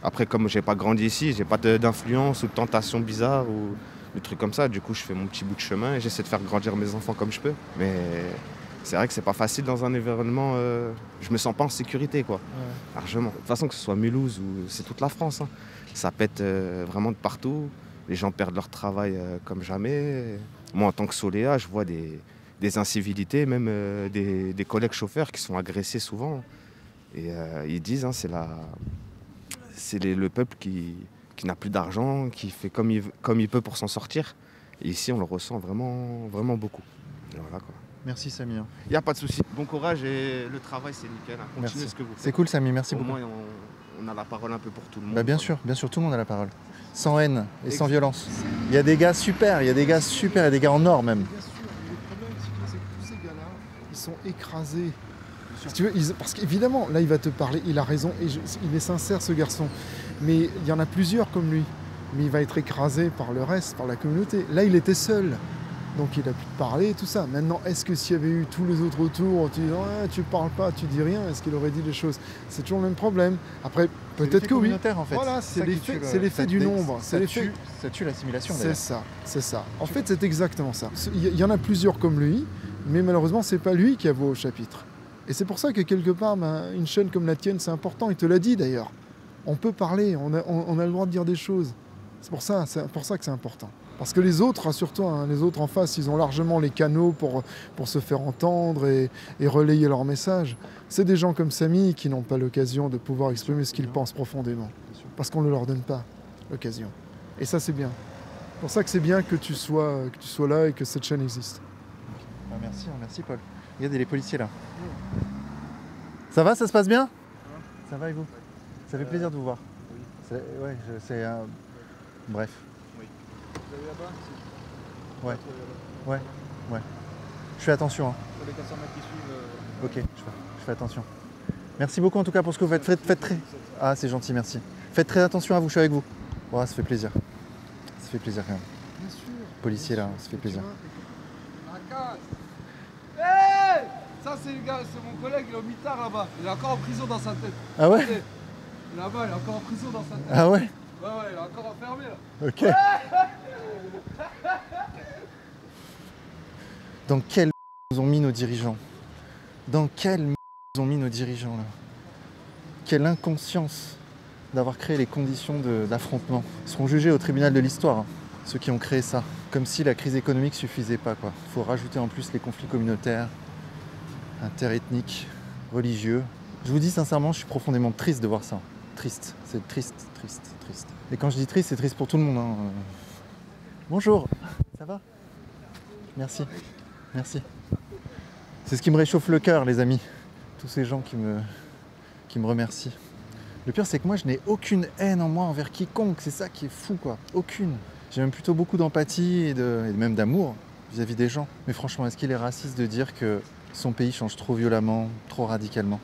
Après, comme je n'ai pas grandi ici, je n'ai pas d'influence ou de tentation bizarre ou des trucs comme ça. Du coup, je fais mon petit bout de chemin et j'essaie de faire grandir mes enfants comme je peux. Mais c'est vrai que c'est pas facile dans un environnement. Je me sens pas en sécurité, quoi. Ouais. Largement. De toute façon, que ce soit Mulhouse ou c'est toute la France, hein. Ça pète vraiment de partout. Les gens perdent leur travail comme jamais. Moi, en tant que Soléa, je vois des incivilités, même des collègues chauffeurs qui sont agressés souvent. Et ils disent, hein, c'est le peuple qui n'a plus d'argent, qui fait comme il peut pour s'en sortir. Et ici, on le ressent vraiment, vraiment beaucoup. Voilà, quoi. Merci Samy. Il n'y a pas de souci. Bon courage et le travail, c'est nickel. Continuez ce que vous faites. C'est cool Samy, merci beaucoup. Au moins, on a la parole un peu pour tout le monde. Bien sûr, tout le monde a la parole. Sans haine et sans violence. Il y a des gars super, il y a des gars en or même. Bien sûr, le problème, c'est que tous ces gars-là, ils sont écrasés. Si tu veux, parce qu'évidemment, là, il va te parler, il a raison, et il est sincère, ce garçon. Mais il y en a plusieurs comme lui. Mais il va être écrasé par le reste, par la communauté. Là, il était seul. Donc, il a pu te parler et tout ça. Maintenant, est-ce que s'il y avait eu tous les autres autour, tu dis tu parles pas, tu dis rien, est-ce qu'il aurait dit des choses? C'est toujours le même problème. Après, peut-être que oui. En fait. Voilà, c'est l'effet du nombre. Ça tue l'assimilation. C'est ça. En fait, c'est exactement ça. Il y en a plusieurs comme lui, mais malheureusement, c'est pas lui qui a voix au chapitre. Et c'est pour ça que quelque part, une chaîne comme la tienne, c'est important. Il te l'a dit d'ailleurs. On peut parler, on a le droit de dire des choses. C'est pour ça que c'est important. Parce que les autres, rassure-toi, hein, les autres en face, ils ont largement les canaux pour se faire entendre et relayer leur message. C'est des gens comme Samy qui n'ont pas l'occasion de pouvoir exprimer ce qu'ils pensent profondément. Parce qu'on ne leur donne pas l'occasion. Et ça, c'est bien. C'est pour ça que c'est bien que tu sois là et que cette chaîne existe. Merci Paul. Regardez les policiers là. Ça va, ça se passe bien? Ça va et vous? Ça fait plaisir de vous voir. Oui. Bref. Oui. Vous allez là-bas? Ouais. Je fais attention. Hein. Pour les 400 mètres qui suivent. Ok, je fais attention. Merci beaucoup en tout cas pour ce que vous faites. Faites très... Ah, c'est gentil, merci. Faites très attention à vous, je suis avec vous. Ouais, ça fait plaisir. Ça fait plaisir quand même. Bien sûr. Policier là, ça fait plaisir. Hey, ça c'est le gars, c'est mon collègue, il est au mitard là-bas. Il est encore en prison dans sa tête. Ah ouais? Là-bas, il est encore en prison dans sa tête. Ah ouais? Ouais, il est encore enfermé là. Ok. Dans quelle nous ont mis nos dirigeants? Dans quelle nous ont mis nos dirigeants là? Quelle inconscience d'avoir créé les conditions d'affrontement. Ils seront jugés au tribunal de l'histoire, hein, ceux qui ont créé ça. Comme si la crise économique suffisait pas, quoi. Faut rajouter en plus les conflits communautaires, interethniques, religieux. Je vous dis sincèrement, je suis profondément triste de voir ça. Triste, c'est triste. Et quand je dis triste, c'est triste pour tout le monde. Hein. Bonjour, ça va? Merci. C'est ce qui me réchauffe le cœur, les amis. Tous ces gens qui me remercient. Le pire, c'est que moi, je n'ai aucune haine en moi envers quiconque. C'est ça qui est fou, quoi. Aucune. J'ai même plutôt beaucoup d'empathie et même d'amour vis-à-vis des gens. Mais franchement, est-ce qu'il est raciste de dire que son pays change trop violemment, trop radicalement?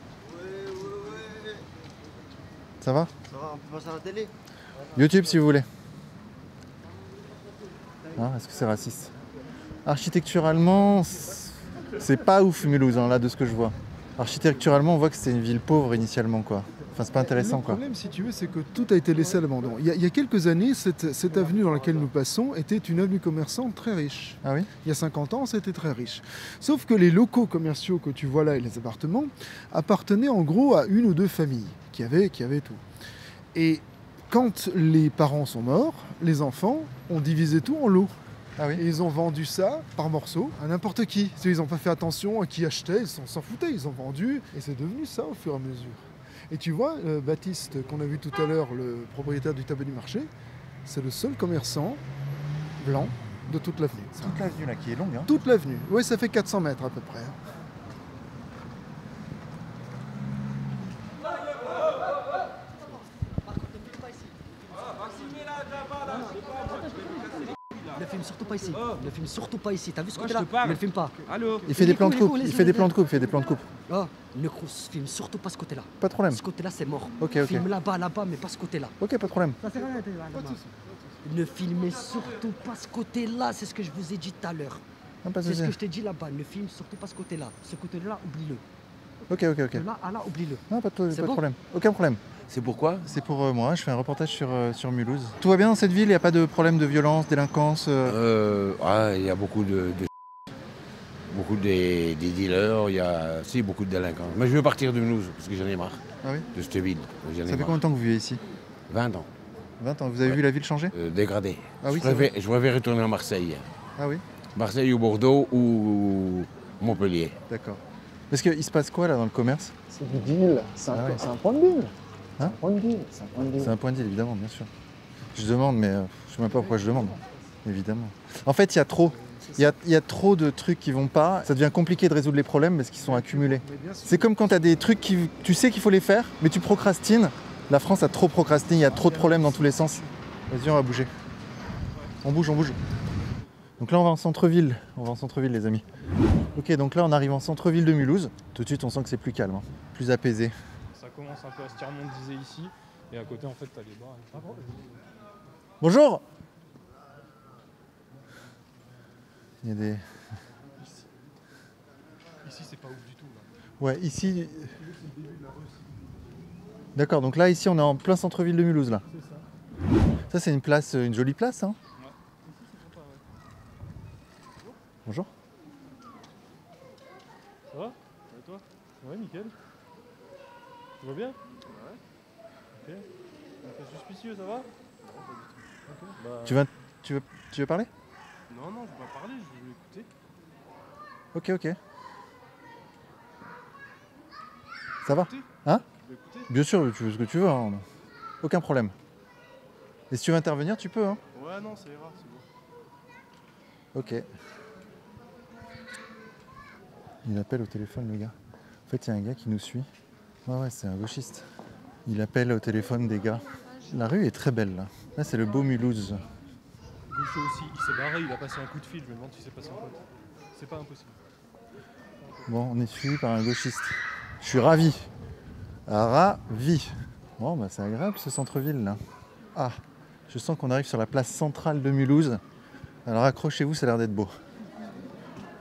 Ça va? Ça va, on peut passer à la télé? YouTube, si vous voulez. Hein, est-ce que c'est raciste? Architecturalement, c'est pas ouf Mulhouse, hein, là, de ce que je vois. Architecturalement, on voit que c'est une ville pauvre initialement, quoi. Enfin, c'est pas intéressant, quoi. Le problème, si tu veux, c'est que tout a été laissé à l'abandon. Il y a quelques années, cette avenue dans laquelle nous passons était une avenue commerçante très riche. Ah oui? Il y a 50 ans, c'était très riche. Sauf que les locaux commerciaux que tu vois là et les appartements appartenaient en gros à une ou deux familles qui avaient tout. Et quand les parents sont morts, les enfants ont divisé tout en lots. Ah oui. Et ils ont vendu ça par morceaux à n'importe qui. Ils n'ont pas fait attention à qui achetait, ils s'en foutaient, ils ont vendu. Et c'est devenu ça au fur et à mesure. Et tu vois, Baptiste, qu'on a vu tout à l'heure, le propriétaire du tableau du marché, c'est le seul commerçant blanc de toute l'avenue. Toute l'avenue là qui est longue, hein? Toute l'avenue. Oui, ça fait 400 mètres à peu près. Ne filme surtout pas ici. Ne filme surtout pas ici. T'as vu ce côté-là? Ne le filme pas. Allô? Il fait des plans de coupe. Il fait des plans de coupe. Il fait des plans de coupe. Oh, ne filme surtout pas ce côté-là. Pas de problème. Ce côté-là, c'est mort. Ok, ok. Filme là-bas, mais pas ce côté-là. Ok, pas de problème. Ça sert à rien, ne filmez surtout pas ce côté-là. C'est ce que je vous ai dit tout à l'heure. C'est ce que je t'ai dit là-bas. Ne filme surtout pas ce côté-là. Ce côté-là, oublie-le. Ok, ok, ok. De là à là, oublie-le. Non, pas de problème. Aucun problème. C'est pourquoi? C'est pour moi, je fais un reportage sur Mulhouse. Tout va bien dans cette ville? Il n'y a pas de problème de violence, délinquance? Il y a beaucoup beaucoup des dealers, il y a beaucoup de délinquants. Mais je veux partir de Mulhouse parce que j'en ai marre de cette ville. Ça fait combien de temps que vous vivez ici? 20 ans. 20 ans. Vous avez vu la ville changer? Dégradée. Ah oui, je préfère retourner à Marseille. Ah oui? Marseille ou Bordeaux ou Montpellier. D'accord. Parce qu'il se passe quoi là dans le commerce? C'est du deal, c'est un point de deal. Hein? C'est un point de deal, évidemment, bien sûr. Je demande, mais je ne sais même pas pourquoi je demande. Évidemment. En fait, il y a trop. Il y a trop de trucs qui vont pas. Ça devient compliqué de résoudre les problèmes parce qu'ils sont accumulés. C'est comme quand tu as des trucs tu sais qu'il faut les faire, mais tu procrastines. La France a trop procrastiné, il y a trop de problèmes dans tous les sens. Vas-y, on va bouger. On bouge, on bouge. Donc là, on va en centre-ville. On va en centre-ville, les amis. Ok, donc là, on arrive en centre-ville de Mulhouse. Tout de suite, on sent que c'est plus calme, hein, plus apaisé. Ça commence un peu à se tiers-mondiser ici. Et à côté, en fait, t'as les bars. Bonjour! Il y a des... Ici, c'est pas ouf du tout. Là. Ouais, ici... D'accord, donc là, ici, on est en plein centre-ville de Mulhouse, là. C'est ça. Ça, c'est une place, une jolie place, hein? Ouais. Ici, c'est sympa, ouais. Bonjour. Ça va? Et toi? Ouais, nickel. Tu vas bien? Ouais. Ok. Un peu suspicieux, ça va? Ok. Bah... Tu veux parler? Non, je vais pas parler, je vais écouter. Ok, ok. Ça va? Hein? Bien sûr, tu veux ce que tu veux, hein. Aucun problème. Et si tu veux intervenir, tu peux, hein? Ouais, non, ça ira, c'est bon. Ok. Il appelle au téléphone, le gars. En fait, il y a un gars qui nous suit. Ouais, c'est un gauchiste. Il appelle au téléphone des gars. La rue est très belle, là. Là, c'est le beau Mulhouse. Gaucho aussi, il s'est barré, il a passé un coup de fil, je me demande si c'est pas son pote. C'est pas impossible. Bon, on est suivi par un gauchiste. Je suis ravi. Ravi. Bon, bah c'est agréable ce centre-ville là. Ah, je sens qu'on arrive sur la place centrale de Mulhouse. Alors accrochez-vous, ça a l'air d'être beau.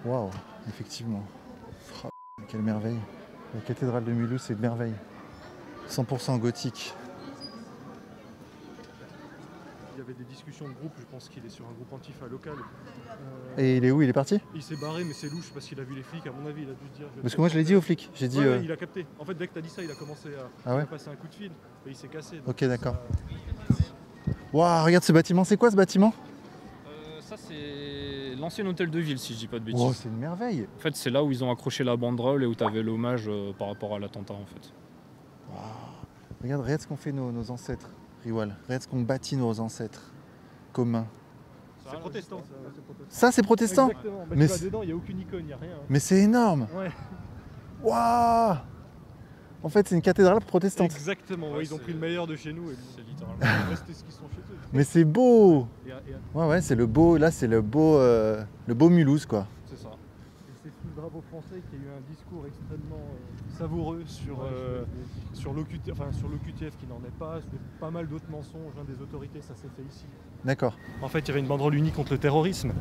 Waouh, effectivement. Oh, quelle merveille. La cathédrale de Mulhouse, c'est de merveille. 100% gothique. Il y avait des discussions de groupe, je pense qu'il est sur un groupe antifa local. Et il est où? Il est parti? Il s'est barré, mais c'est louche parce qu'il a vu les flics, à mon avis, il a dû se dire... Parce que moi je l'ai dit aux flics. J'ai dit. Ouais, il a capté. En fait, dès que t'as dit ça, il a commencé à passer un coup de fil et il s'est cassé. Ok, d'accord. Waouh, regarde ce bâtiment, c'est quoi ce bâtiment? Ça, c'est l'ancien hôtel de ville, si je dis pas de bêtises. Oh, c'est une merveille. En fait, c'est là où ils ont accroché la banderole et où tu avais l'hommage par rapport à l'attentat, en fait. Wow. Regarde ce qu'ont fait nos ancêtres, Riwal. Regarde ce qu'ont bâti nos ancêtres communs. C'est protestant. Ça, c'est protestant. Exactement. Bah, Mais tu vas dedans, il n'y a aucune icône, il n'y a rien. Mais c'est énorme. Ouais. Waouh. En fait, c'est une cathédrale protestante. Exactement, ouais, ils ont pris le meilleur de chez nous et c'est littéralement resté ce qu'ils sont chez eux. Mais c'est beau. Et- Ouais, c'est le beau. Là, c'est le beau Mulhouse, quoi. C'est ça. Et c'est sous le drapeau français qu'il y a eu un discours extrêmement savoureux sur l'OQTF qui n'en est pas, sur pas mal d'autres mensonges des autorités, ça s'est fait ici. D'accord. En fait, il y avait une banderole unie contre le terrorisme.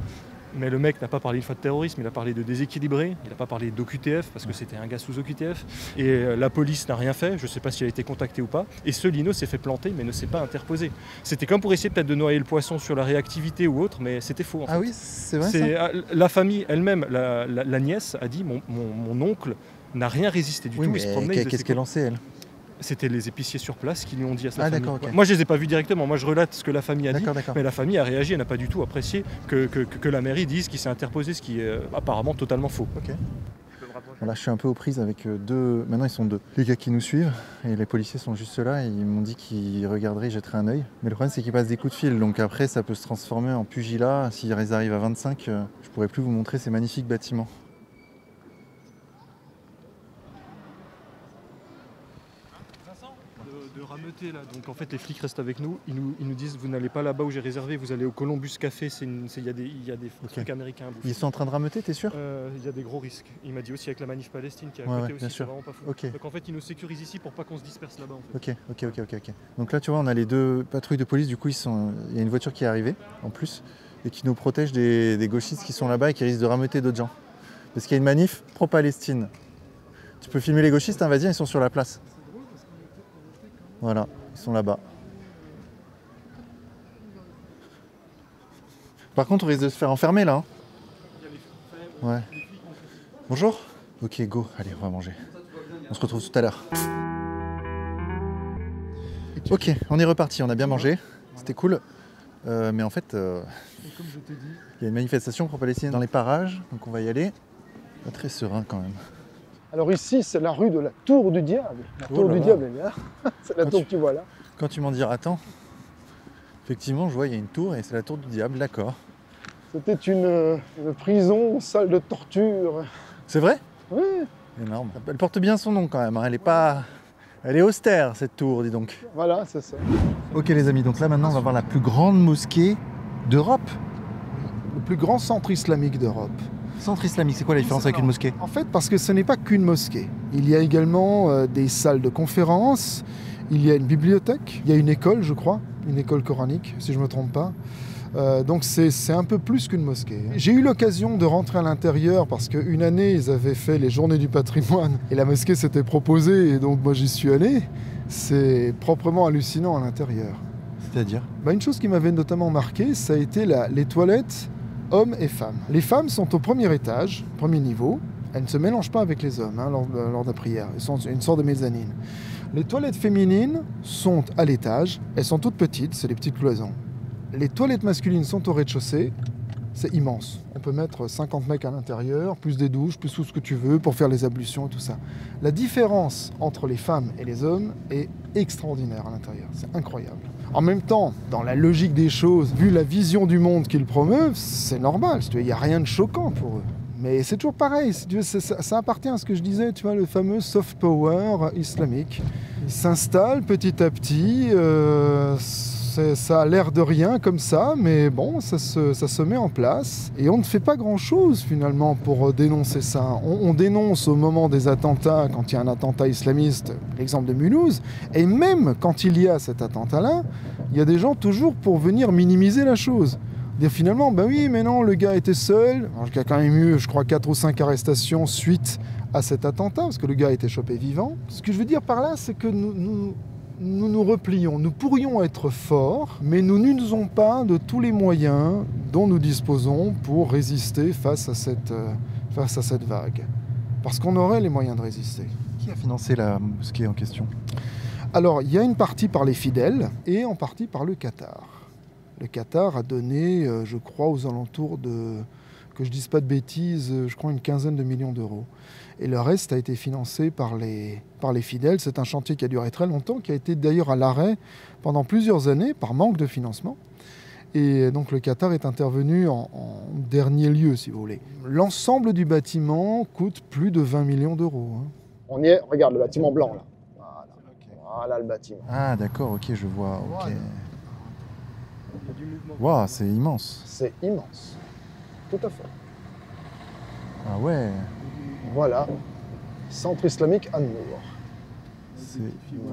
Mais le mec n'a pas parlé une fois de terrorisme, il a parlé de déséquilibré, il n'a pas parlé d'OQTF parce que c'était un gars sous OQTF. Et la police n'a rien fait, je ne sais pas si elle a été contactée ou pas. Et ce lino s'est fait planter mais ne s'est pas interposé. C'était comme pour essayer peut-être de noyer le poisson sur la réactivité ou autre, mais c'était faux. En fait. Ah oui, c'est vrai ça. La famille elle-même, la nièce a dit mon oncle n'a rien résisté du Oui, tout. mais Il se promenait. qu'est-ce qu'elle en sait, elle? C'était les épiciers sur place qui lui ont dit à sa famille. D'accord, ok. Moi, je les ai pas vus directement. Moi, je relate ce que la famille a dit. D'accord. Mais la famille a réagi, elle n'a pas du tout apprécié que la mairie dise qu'il s'est interposé, ce qui est apparemment totalement faux. Ok. Voilà, je suis un peu aux prises avec deux. Maintenant, ils sont deux. Les gars qui nous suivent et les policiers sont juste là. Et ils m'ont dit qu'ils regarderaient, ils jetteraient un œil. Mais le problème, c'est qu'ils passent des coups de fil. Donc après, ça peut se transformer en pugilat. S'ils arrivent à 25, je pourrais plus vous montrer ces magnifiques bâtiments. De rameuter là, donc en fait les flics restent avec nous, ils nous disent vous n'allez pas là-bas où j'ai réservé, vous allez au Columbus Café, il y a des trucs américains à bouffer. Ils sont en train de rameuter, t'es sûr? Il y a des gros risques. Il m'a dit aussi avec la manif Palestine qui est à Ouais, côté bien aussi, sûr. c'est vraiment pas fou. Ok. Donc en fait ils nous sécurisent ici pour pas qu'on se disperse là-bas en fait. Ok. Donc là, tu vois, on a les deux patrouilles de police. Du coup, il y a une voiture qui est arrivée en plus et qui nous protège des gauchistes qui sont là-bas et qui risquent de rameuter d'autres gens. Parce qu'il y a une manif pro-Palestine. Tu peux filmer les gauchistes, hein, vas-y, ils sont sur la place. Voilà, ils sont là-bas. Par contre, on risque de se faire enfermer là. Hein. Ouais. Bonjour. Ok, go. Allez, on va manger. On se retrouve tout à l'heure. Ok, on est reparti. On a bien mangé. C'était cool. Mais en fait, il y a une manifestation pro-Palestine dans les parages. Donc on va y aller. Pas très serein quand même. Alors ici, c'est la rue de la Tour du Diable. La Tour du Diable, elle est là. C'est la tour que tu vois là. Quand tu m'en diras, attends. Effectivement, je vois, il y a une tour et c'est la Tour du Diable, d'accord. C'était une prison, salle de torture. C'est vrai? Oui. Énorme. Elle porte bien son nom quand même. Hein. Elle est pas... Elle est austère cette tour, dis donc. Voilà, c'est ça. Ok les amis, donc là maintenant on va voir la plus grande mosquée d'Europe. Le plus grand centre islamique d'Europe. Centre islamique, c'est quoi la différence avec une mosquée? En fait, parce que ce n'est pas qu'une mosquée. Il y a également des salles de conférences, il y a une bibliothèque, il y a une école, je crois, une école coranique, si je ne me trompe pas. Donc c'est un peu plus qu'une mosquée. J'ai eu l'occasion de rentrer à l'intérieur parce qu'une année, ils avaient fait les journées du patrimoine et la mosquée s'était proposée et donc moi j'y suis allé. C'est proprement hallucinant à l'intérieur. C'est-à-dire? Une chose qui m'avait notamment marqué, ça a été les toilettes hommes et femmes. Les femmes sont au premier étage, premier niveau. Elles ne se mélangent pas avec les hommes lors de la prière. Elles sont une sorte de mezzanine. Les toilettes féminines sont à l'étage. Elles sont toutes petites, c'est des petites cloisons. Les toilettes masculines sont au rez-de-chaussée. C'est immense. On peut mettre 50 mecs à l'intérieur, plus des douches, plus tout ce que tu veux pour faire les ablutions et tout ça. La différence entre les femmes et les hommes est extraordinaire à l'intérieur. C'est incroyable. En même temps, dans la logique des choses, vu la vision du monde qu'ils promeuvent, c'est normal. Il n'y a rien de choquant pour eux. Mais c'est toujours pareil. Ça appartient à ce que je disais, tu vois, le fameux soft power islamique. Il s'installe petit à petit. Ça a l'air de rien comme ça, mais bon, ça se met en place. Et on ne fait pas grand-chose finalement pour dénoncer ça. On dénonce au moment des attentats, quand il y a un attentat islamiste, l'exemple de Mulhouse, et même quand il y a cet attentat-là, il y a des gens toujours pour venir minimiser la chose. Dire finalement, oui, mais non, le gars était seul. Alors, il y a quand même eu, je crois, 4 ou 5 arrestations suite à cet attentat, parce que le gars a été chopé vivant. Ce que je veux dire par là, c'est que nous nous replions. Nous pourrions être forts, mais nous n'usons pas de tous les moyens dont nous disposons pour résister face à cette vague. Parce qu'on aurait les moyens de résister. Qui a financé la mosquée en question? Alors, il y a une partie par les fidèles et en partie par le Qatar. Le Qatar a donné, je crois, aux alentours de, que je ne dise pas de bêtises, je crois une 15aine de millions d'euros. Et le reste a été financé par les fidèles. C'est un chantier qui a duré très longtemps, qui a été d'ailleurs à l'arrêt pendant plusieurs années par manque de financement. Et donc le Qatar est intervenu en dernier lieu, si vous voulez. L'ensemble du bâtiment coûte plus de 20 millions d'euros. Hein. On y est, regarde le bâtiment blanc là. Voilà le bâtiment. Ah d'accord, ok, je vois. Ok. Waouh, c'est immense. C'est immense. Tout à fait. Ah ouais. Voilà. Centre islamique An-Nour.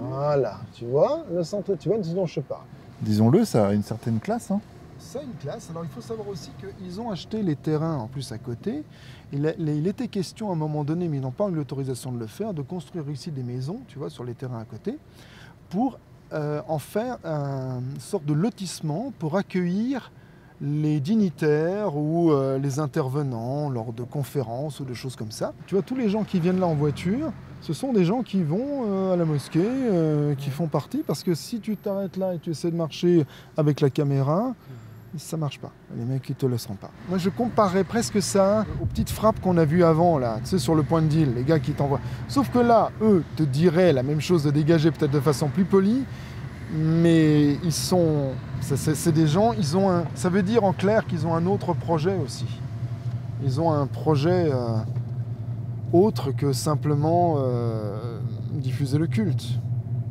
Voilà. Tu vois, le centre, tu vois ce dont je parle. Disons-le, ça a une certaine classe. Hein. Ça a une classe. Alors il faut savoir aussi qu'ils ont acheté les terrains en plus à côté. Il était question à un moment donné, mais ils n'ont pas eu l'autorisation de le faire, de construire ici des maisons, tu vois, sur les terrains à côté, pour en faire une sorte de lotissement pour accueillir les dignitaires ou les intervenants lors de conférences ou de choses comme ça. Tu vois, tous les gens qui viennent là en voiture, ce sont des gens qui vont à la mosquée, qui font partie, parce que si tu t'arrêtes là et tu essaies de marcher avec la caméra, ça marche pas. Les mecs, ils te laisseront pas. Moi, je comparerais presque ça aux petites frappes qu'on a vues avant, là, tu sais, sur le point de deal, les gars qui t'envoient. Sauf que là, eux te diraient la même chose de dégager, peut-être de façon plus polie, mais ils sont... C'est des gens, ils ont un... Ça veut dire en clair qu'ils ont un autre projet aussi. Ils ont un projet autre que simplement diffuser le culte.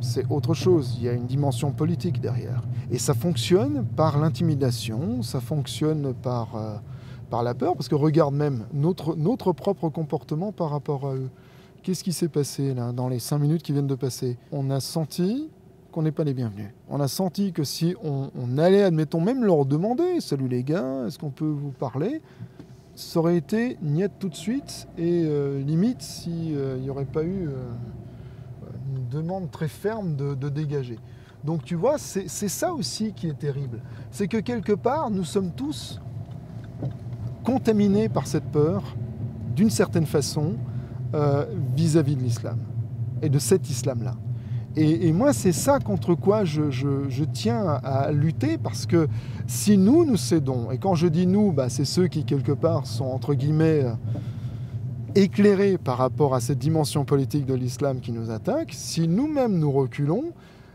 C'est autre chose, il y a une dimension politique derrière. Et ça fonctionne par l'intimidation, ça fonctionne par la peur, parce que regarde même notre propre comportement par rapport à eux. Qu'est-ce qui s'est passé là, dans les 5 minutes qui viennent de passer? On a senti qu'on n'est pas les bienvenus. On a senti que si on allait, admettons, même leur demander « Salut les gars, est-ce qu'on peut vous parler ?» ça aurait été niette tout de suite, et limite s'il n'y aurait pas eu une demande très ferme de dégager. Donc tu vois, c'est ça aussi qui est terrible. C'est que quelque part, nous sommes tous contaminés par cette peur, d'une certaine façon, vis-à-vis de l'islam, et de cet islam-là. Et moi, c'est ça contre quoi je tiens à lutter, parce que si nous cédons, et quand je dis nous, bah, c'est ceux qui, quelque part, sont, entre guillemets, éclairés par rapport à cette dimension politique de l'islam qui nous attaque, si nous-mêmes nous reculons,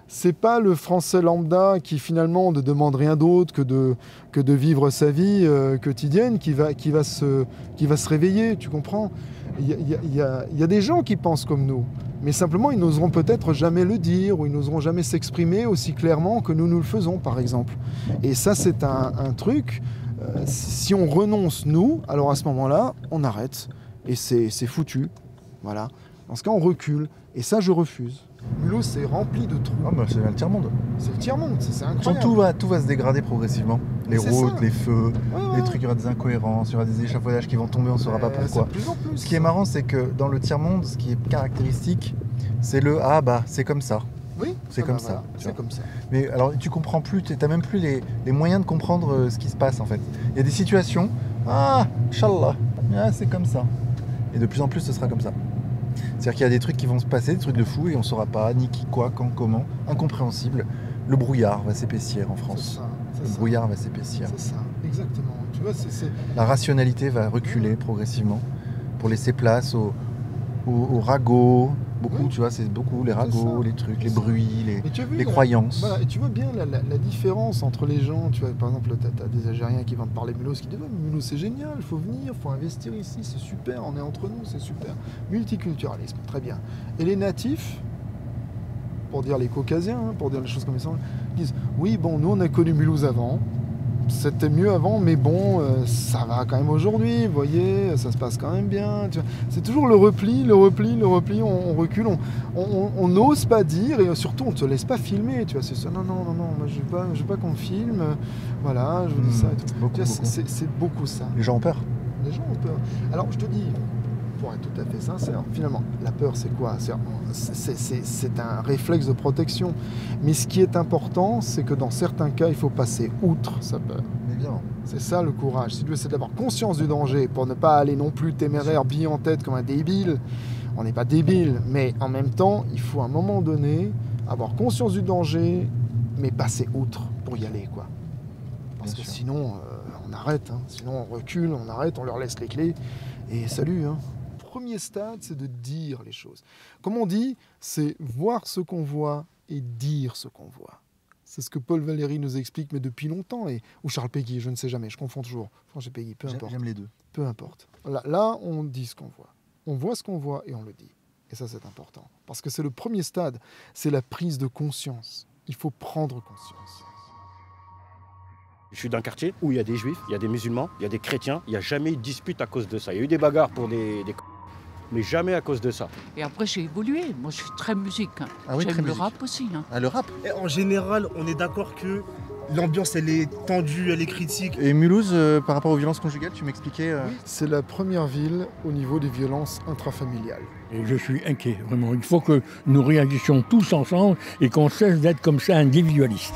c'est pas le Français lambda qui, finalement, ne demande rien d'autre que de vivre sa vie quotidienne qui va se réveiller, tu comprends ? Il y a des gens qui pensent comme nous, mais simplement ils n'oseront peut-être jamais le dire, ou ils n'oseront jamais s'exprimer aussi clairement que nous le faisons, par exemple. Et ça, c'est un truc, si on renonce, nous, alors à ce moment-là, on arrête, et c'est foutu, voilà. Dans ce cas, on recule, et ça, je refuse. Mulhouse, c'est rempli de trous. Ah bah, c'est le tiers-monde. C'est le tiers-monde, c'est incroyable. Tout va se dégrader progressivement. Les routes, les feux, les trucs, il y aura des incohérences, il y aura des échafaudages qui vont tomber, on ne saura pas pourquoi. Plus en plus. Ce qui est marrant, c'est que dans le tiers-monde, ce qui est caractéristique, c'est le « ah bah, c'est comme ça ». Oui, c'est comme ça. Voilà, c'est comme ça. Mais alors, tu comprends plus, tu n'as même plus les moyens de comprendre ce qui se passe, en fait. Il y a des situations, ah, Inch'Allah, ah, c'est comme ça. Et de plus en plus, ce sera comme ça. C'est-à-dire qu'il y a des trucs qui vont se passer, des trucs de fou, et on ne saura pas ni qui, quoi, quand, comment, incompréhensible. Le brouillard va s'épaissir en France. Le brouillard va s'épaissir. C'est ça, exactement. Tu vois, La rationalité va reculer progressivement pour laisser place aux ragots. Beaucoup, tu vois, c'est beaucoup les ragots, les trucs, les bruits, les croyances. Voilà, et tu vois bien la différence entre les gens. Tu vois, par exemple, tu as des Algériens qui vont te parler Mulhouse, qui disent « Mulhouse, c'est génial, il faut venir, il faut investir ici, c'est super, on est entre nous, c'est super. » Multiculturalisme, très bien. Et les natifs, pour dire les caucasiens, hein, pour dire les choses comme ça, disent « Oui, bon, nous, on a connu Mulhouse avant. C'était mieux avant, mais bon, ça va quand même aujourd'hui, vous voyez, ça se passe quand même bien. C'est toujours le repli, on recule, on n'ose pas dire, et surtout on ne te laisse pas filmer, tu vois, c'est ça, non, moi je veux pas qu'on me filme, voilà, je vous dis ça et tout. C'est beaucoup ça. Les gens ont peur. Les gens ont peur. Alors je te dis, pour être tout à fait sincère, finalement, la peur c'est quoi ? C'est un réflexe de protection. Mais ce qui est important, c'est que dans certains cas, il faut passer outre sa peur. C'est ça le courage. Si tu veux, c'est d'avoir conscience du danger pour ne pas aller non plus téméraire, bille en tête comme un débile. On n'est pas débile, mais en même temps, il faut à un moment donné avoir conscience du danger, mais passer outre pour y aller, quoi. Parce que sinon, on arrête. Hein. Sinon, on recule, on arrête, on leur laisse les clés. Et salut, hein. Premier stade, c'est de dire les choses. Comme on dit, c'est voir ce qu'on voit et dire ce qu'on voit. C'est ce que Paul Valéry nous explique, mais depuis longtemps, ou Charles Péguy, je ne sais jamais, je confonds toujours. Franchement, Péguy, peu importe. J'aime les deux. Peu importe. Là, on dit ce qu'on voit. On voit ce qu'on voit et on le dit. Et ça, c'est important. Parce que c'est le premier stade, c'est la prise de conscience. Il faut prendre conscience. Je suis d'un quartier où il y a des juifs, il y a des musulmans, il y a des chrétiens. Il n'y a jamais eu de dispute à cause de ça. Il y a eu des bagarres pour des mais jamais à cause de ça. Et après, j'ai évolué. Moi, je suis très musique. Hein. Ah oui, j'aime le rap aussi. Hein. Ah, le rap. Et en général, on est d'accord que l'ambiance, elle est tendue, elle est critique. Et Mulhouse, par rapport aux violences conjugales, tu m'expliquais Oui, c'est la première ville au niveau des violences intrafamiliales. Et je suis inquiet, vraiment. Il faut que nous réagissions tous ensemble et qu'on cesse d'être comme ça individualistes.